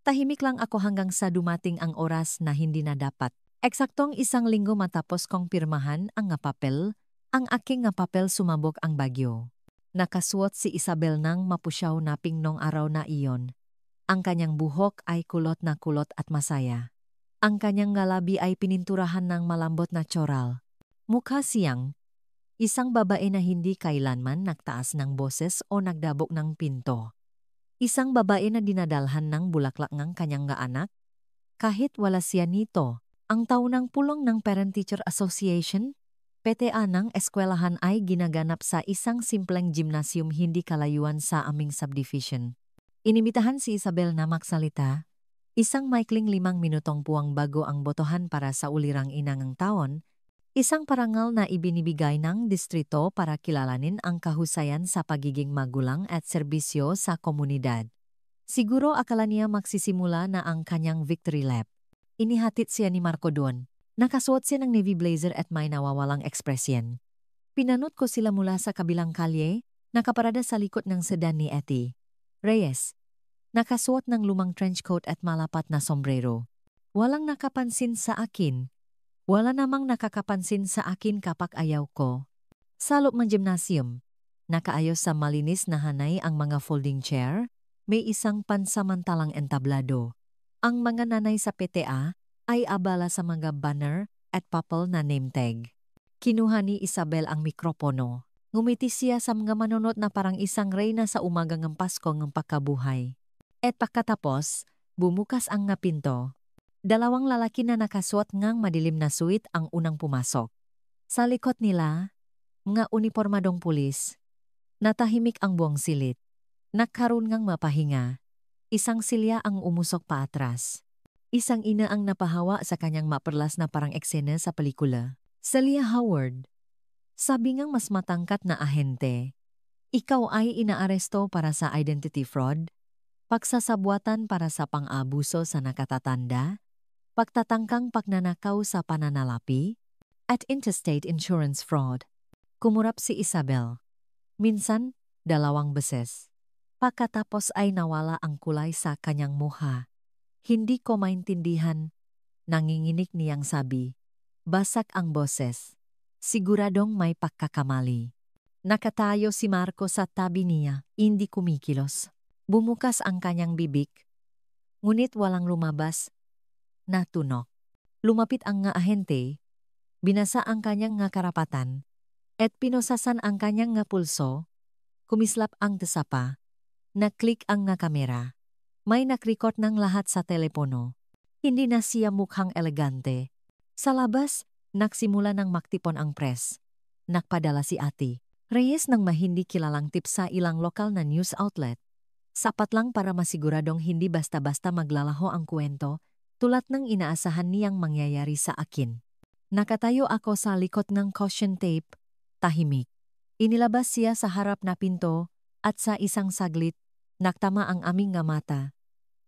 Speaker 1: Tahimik lang ako hanggang sa dumating ang oras na hindi na dapat. Eksaktong isang linggo matapos kong pirmahan ang nga papel, ang aking nga papel sumabog ang bagyo. Nakasuot si Isabel ng mapusyaw na pingnong araw na iyon. Ang kanyang buhok ay kulot at masaya. Ang kanyang ngalabi ay pininturahan ng malambot na tsoral. Mukha siyang isang babae na hindi kailanman nagtaas ng boses o nagdabok ng pinto. Isang babae na dinadalhan ng bulaklak ng kanyang nga anak. Kahit wala siya nito, ang taunang pulong ng Parent-Teacher Association, PTA ng eskwelahan ay ginaganap sa isang simpleng gymnasium hindi kalayuan sa aming subdivision. Inimitahan si Isabel na magsalita. Isang maikling 5 minutong puwang bago ang botohan para sa ulirang inangang taon, isang parangal na ibinibigay ng distrito para kilalanin ang kahusayan sa pagiging magulang at serbisyo sa komunidad. Siguro akala niya magsisimula na ang kanyang victory lap. Inihatid siya ni Marco doon. Nakasuot siya ng navy blazer at may nawawalang ekspresyon. Pinanot ko sila mula sa kabilang kalye, nakaparada sa likod ng sedan ni Etty Reyes. Nakasuot ng lumang trench coat at malapat na sombrero. Walang nakapansin sa akin. Wala namang nakakapansin sa akin kapag ayaw ko. Sa loob ng gymnasium, nakaayos sa malinis na hanay ang mga folding chair, may isang pansamantalang entablado. Ang mga nanay sa PTA ay abala sa mga banner at papel na name tag. Kinuha ni Isabel ang mikropono. Ngumiti siya sa mga manunod na parang isang reyna sa umagang ng Pasko ng pagkabuhay. At pagkatapos, bumukas ang nga pinto. 2 lalaki na nakasuot ngang madilim na suit ang unang pumasok. Sa likod nila, mga unipormadong pulis. Natahimik ang buong silid. Nagkaroon ngang mapahinga. Isang silya ang umusok paatras. Isang ina ang napahawa sa kanyang maperlas na parang eksena sa pelikula. Celia Howard. Sabi ngang mas matangkat na ahente. Ikaw ay inaaresto para sa identity fraud, pagsasabuatan para sa pang-abuso sa nakatatanda, pagtatangkang pagnanakaw sa pananalapi, at interstate insurance fraud. Kumurap si Isabel. Minsan, 2 beses. Pagkatapos ay nawala ang kulay sa kanyang mukha. Hindi ko maintindihan. Nanginginig niyang sabi. Basak ang boses. Siguradong may pagkakamali. Nakatayo si Marco sa tabi niya, hindi kumikilos. Bumukas ang kanyang bibig. Ngunit walang lumabas. Natunog. Lumapit ang nga ahente. Binasa ang kanyang nga karapatan. At pinosasan ang kanyang nga pulso. Kumislap ang tesapa. Naklik ang nga kamera. May nakrecord ng lahat sa telepono. Hindi na siya mukhang elegante. Sa labas, nagsimula ng maktipon ang press. Nakpadala si Ate Reyes ng mahindi kilalang tip sa ilang lokal na news outlet. Sapat lang para masiguradong hindi basta-basta maglalaho ang kwento, tulad ng inaasahan niyang mangyayari sa akin. Nakatayo ako sa likod ng caution tape, tahimik. Inilabas siya sa harap na pinto, at sa isang saglit, naktama ang aming nga mata.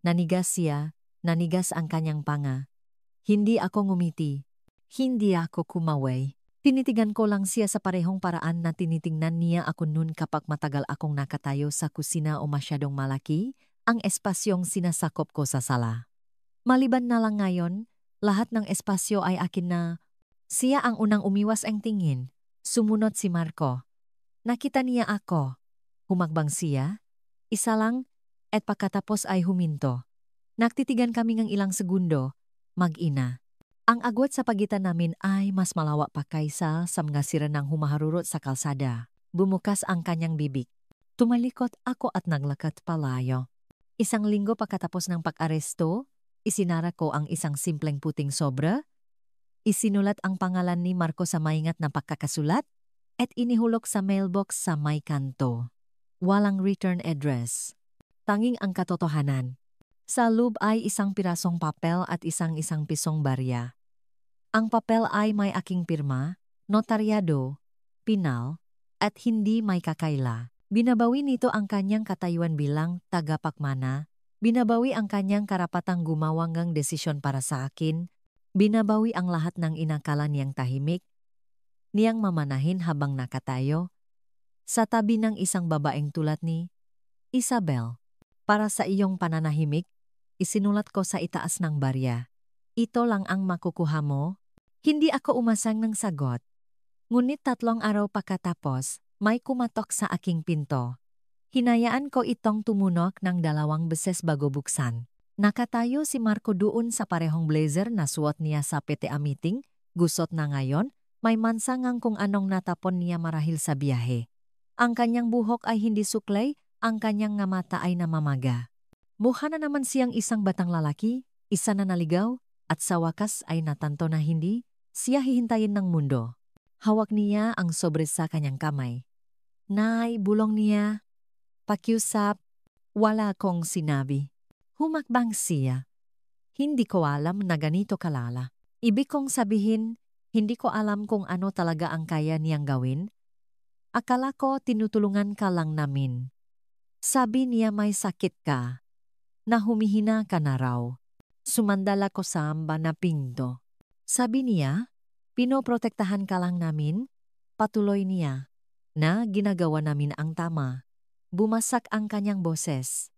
Speaker 1: Nanigas siya, nanigas ang kanyang panga. Hindi ako ngumiti. Hindi ako kumaway. Tinitigan ko lang siya sa parehong paraan na tinitingnan niya ako noon kapag matagal akong nakatayo sa kusina o masyadong malaki, ang espasyong sinasakop ko sa sala. Maliban na lang ngayon, lahat ng espasyo ay akin na. Siya ang unang umiwas ang tingin. Sumunod si Marco. Nakita niya ako. Humagbang siya. Isa lang, at pagkatapos ay huminto. Naktitigan kami ng ilang segundo, mag-ina. Ang agwat sa pagitan namin ay mas malawa pa kaysa sa mga siranang humaharurot sa kalsada. Bumukas ang kanyang bibig. Tumalikot ako at naglakad palayo. 1 linggo pagkatapos ng pag-aresto, isinara ko ang isang simpleng puting sobra, isinulat ang pangalan ni Marco sa maingat na pagkakasulat, at inihulog sa mailbox sa may kanto. Walang return address. Tanging ang katotohanan. Sa loob ay isang pirasong papel at isang pisong barya. Ang papel ay may aking pirma, notaryado, pinal, at hindi may kakaila. Binabawi nito ang kanyang katayuan bilang tagapagmana, binabawi ang kanyang karapatang gumawa ng desisyon para sa akin, binabawi ang lahat ng inakala niyang tahimik, niyang mamanahin habang nakatayo, sa tabi ng isang babaeng tulad ni Isabel. Para sa iyong pananahimik, isinulat ko sa itaas ng barya. ito lang ang makukuha mo? Hindi ako umasang ng sagot. Ngunit 3 araw pagkatapos, may kumatok sa aking pinto. Hinayaan ko itong tumunok ng 2 beses bago buksan. Nakatayo si Marco doon sa parehong blazer na suot niya sa PTA meeting, gusot na ngayon, may mansangang kung anong natapon niya marahil sa biyahe. Ang kanyang buhok ay hindi suklay, ang kanyang nga mata ay namamaga. Mukha na naman siyang isang batang lalaki, isa na naligaw, at sa wakas ay natanto na hindi siya hihintayin ng mundo. Hawak niya ang sobre sa kanyang kamay. Nay, bulong niya. Pakiusap, wala kong sinabi. Humakbang siya. Hindi ko alam na ganito kalala. Ibig kong sabihin, hindi ko alam kung ano talaga ang kaya niyang gawin. Akala ko tinutulungan ka lang namin. Sabi niya may sakit ka, na humihina ka na raw. Sumandala ko sa amba na pinto. Sabi niya, pinoprotektahan ka lang namin. Patuloy niya, na ginagawa namin ang tama. Bumasak ang kanyang boses.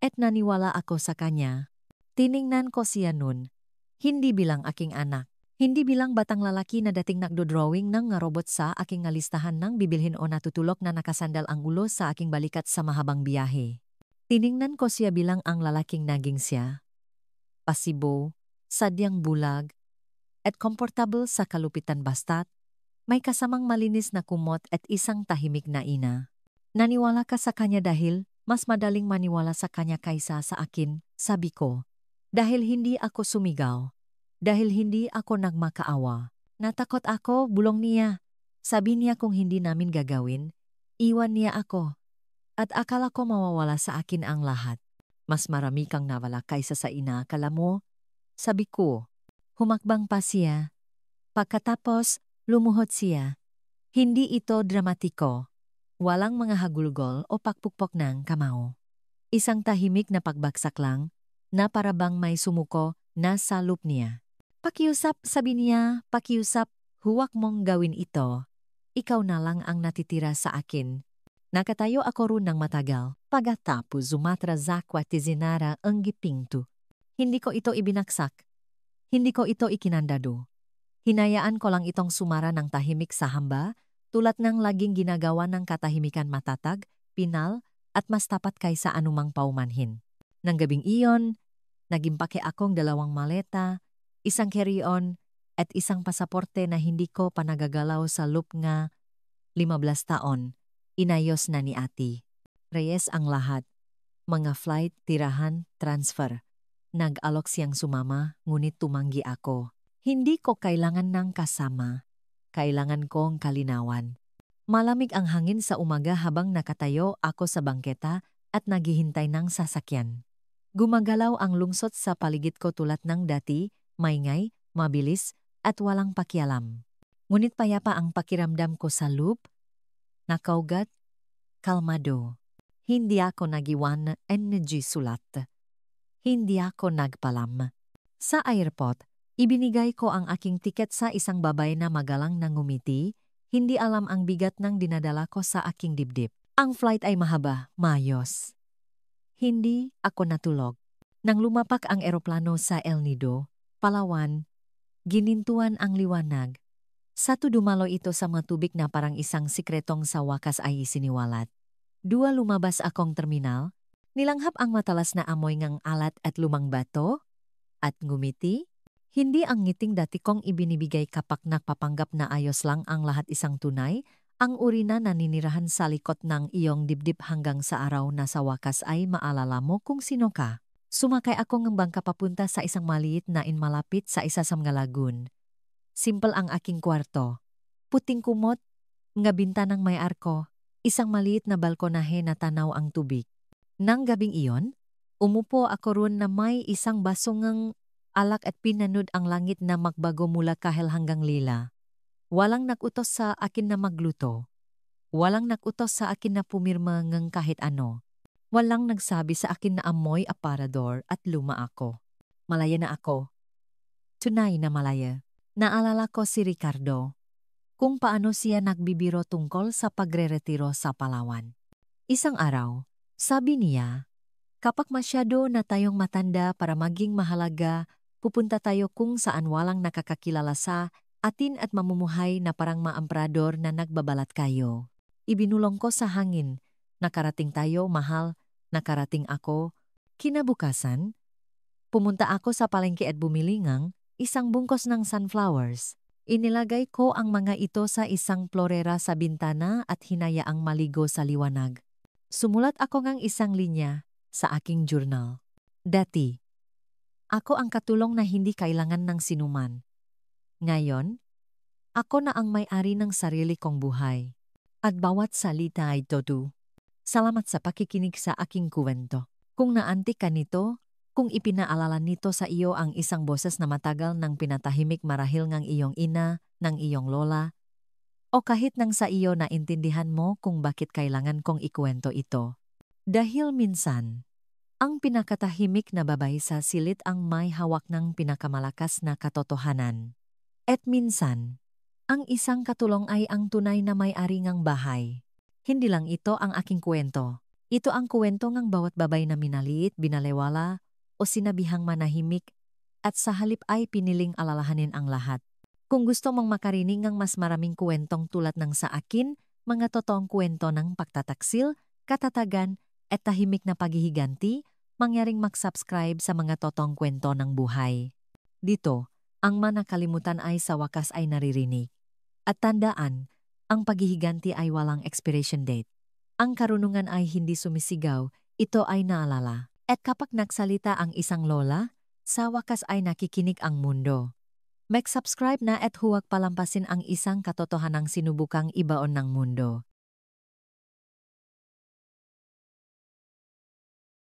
Speaker 1: At naniwala ako sa kanya. Tiningnan ko siya nun. Hindi bilang aking anak. Hindi bilang batang lalaki na dating nagdodrawing ng nga robot sa aking listahan ng bibilhin o natutulok na nakasandal ang ulo sa aking balikat sa mahabang biyahe. Tiningnan ko siya bilang ang lalaking naging siya. Pasibo, sadyang bulag, at komportable sa kalupitan basta't may kasamang malinis na kumot at isang tahimik na ina. Naniwala ka sa kanya dahil mas madaling maniwala sa kanya kaysa sa akin, sabi ko. Dahil hindi ako sumigaw. Dahil hindi ako nagmakaawa. Natakot ako, bulong niya. Sabi niya kung hindi namin gagawin, iwan niya ako. At akala ko mawawala sa akin ang lahat. Mas marami kang nawala kaysa sa inaakala mo. Sabi ko, humakbang pa siya. Pagkatapos, lumuhod siya. Hindi ito dramatiko. Walang mga hagulgol o pakpukpok ng kamao. Isang tahimik na pagbagsak lang, na parabang may sumuko na sa loop niya. Pakiusap, sabi niya, pakiusap, huwag mong gawin ito. Ikaw na lang ang natitira sa akin. Nakatayo ako ron ng matagal. Pagkatapos umatras ako at izinara ang gipinto. Hindi ko ito ibinaksak. Hindi ko ito ikinandado. Hinayaan ko lang itong sumara ng tahimik sa hamba, tulad ng laging ginagawa ng katahimikan matatag, pinal, at mas tapat kaysa anumang paumanhin. Nang gabing iyon, nagimpake akong 2 maleta, isang carry-on, at isang pasaporte na hindi ko panagagalaw sa loop nga 15 taon. Inayos na ni Ate Reyes ang lahat. Mga flight, tirahan, transfer. Nag-alok siyang sumama, ngunit tumanggi ako. Hindi ko kailangan ng kasama. Kailangan kong kalinawan. Malamig ang hangin sa umaga habang nakatayo ako sa bangketa at naghihintay ng sasakyan. Gumagalaw ang lungsod sa paligid ko tulad ng dati, maingay, mabilis, at walang pakialam. Ngunit payapa ang pakiramdam ko sa loop. Nakaugat, kalmado. Hindi ako nagiwan energy sulat. Hindi ako nagpalam. Sa airport, ibinigay ko ang aking tiket sa isang babae na magalang na ngumiti, hindi alam ang bigat ng dinadala ko sa aking dibdib. Ang flight ay mahaba, mayos. Hindi ako natulog. Nang lumapak ang eroplano sa El Nido, Palawan, ginintuan ang liwanag. Sa dumalo ito sa mga tubig na parang isang sikretong sa wakas ay isiniwalat. 2 lumabas akong terminal, nilanghap ang matalas na amoy ng alat at lumang bato, at ngumiti. Hindi ang ngiting dati kong ibinibigay kapag nagpapanggap na ayos lang ang lahat isang tunay, ang uri na naninirahan sa likod ng iyong dibdib hanggang sa araw na sa wakas ay maalala mo kung sino ka. Sumakay ako ng bangka papunta sa isang maliit na malapit sa isa sa mga lagoon. Simple ang aking kwarto. Puting kumot, nga bintanang may arko, isang maliit na balkonahe na tanaw ang tubig. Nang gabing iyon, umupo ako roon na may isang basong alak at pinanood ang langit na magbago mula kahel hanggang lila. Walang nagutos sa akin na magluto. Walang nagutos sa akin na pumirma ng kahit ano. Walang nagsabi sa akin na amoy aparador at luma ako. Malaya na ako. Tunay na malaya. Naalala ko si Ricardo. Kung paano siya nagbibiro tungkol sa pagre-retiro sa Palawan. Isang araw, sabi niya, kapag masyado na tayong matanda para maging mahalaga, pupunta tayo kung saan walang nakakakilala sa atin at mamumuhay na parang maamprador na nagbabalat kayo. Ibinulong ko sa hangin, nakarating tayo mahal, nakarating ako. Kinabukasan, pumunta ako sa palengke at bumili ng isang bungkos ng sunflowers. Inilagay ko ang mga ito sa isang florera sa bintana at hinayaang maligo sa liwanag. Sumulat ako ng isang linya sa aking journal. Dati, ako ang katulong na hindi kailangan ng sinuman. Ngayon, ako na ang may-ari ng sarili kong buhay. At bawat salita ay totoo. Salamat sa pakikinig sa aking kuwento. Kung naantik ka nito, kung ipinaalala nito sa iyo ang isang boses na matagal nang pinatahimik marahil ng iyong ina, ng iyong lola, o kahit nang sa iyo na intindihan mo kung bakit kailangan kong ikuwento ito. Dahil minsan, ang pinakatahimik na babay sa silid ang may hawak ng pinakamalakas na katotohanan. At minsan, ang isang katulong ay ang tunay na may-ari ng bahay. Hindi lang ito ang aking kwento. Ito ang kwento ng bawat babay na minaliit, binalewala, o sinabihang manahimik, at sa halip ay piniling alalahanin ang lahat. Kung gusto mong makarinig ng mas maraming kwentong tulad ng sa akin, mga totoong kwento ng pagtataksil, katatagan, at tahimik na paghihiganti, mangyaring mag-subscribe sa mga totoong kwento ng buhay. Dito, ang manakalimutan ay sa wakas ay naririnig. At tandaan, ang paghihiganti ay walang expiration date. Ang karunungan ay hindi sumisigaw, ito ay naalala. At kapag nagsalita ang isang lola, sa wakas ay nakikinig ang mundo. Mag-subscribe na at huwag palampasin ang isang katotohanang sinubukang ibaon ng mundo.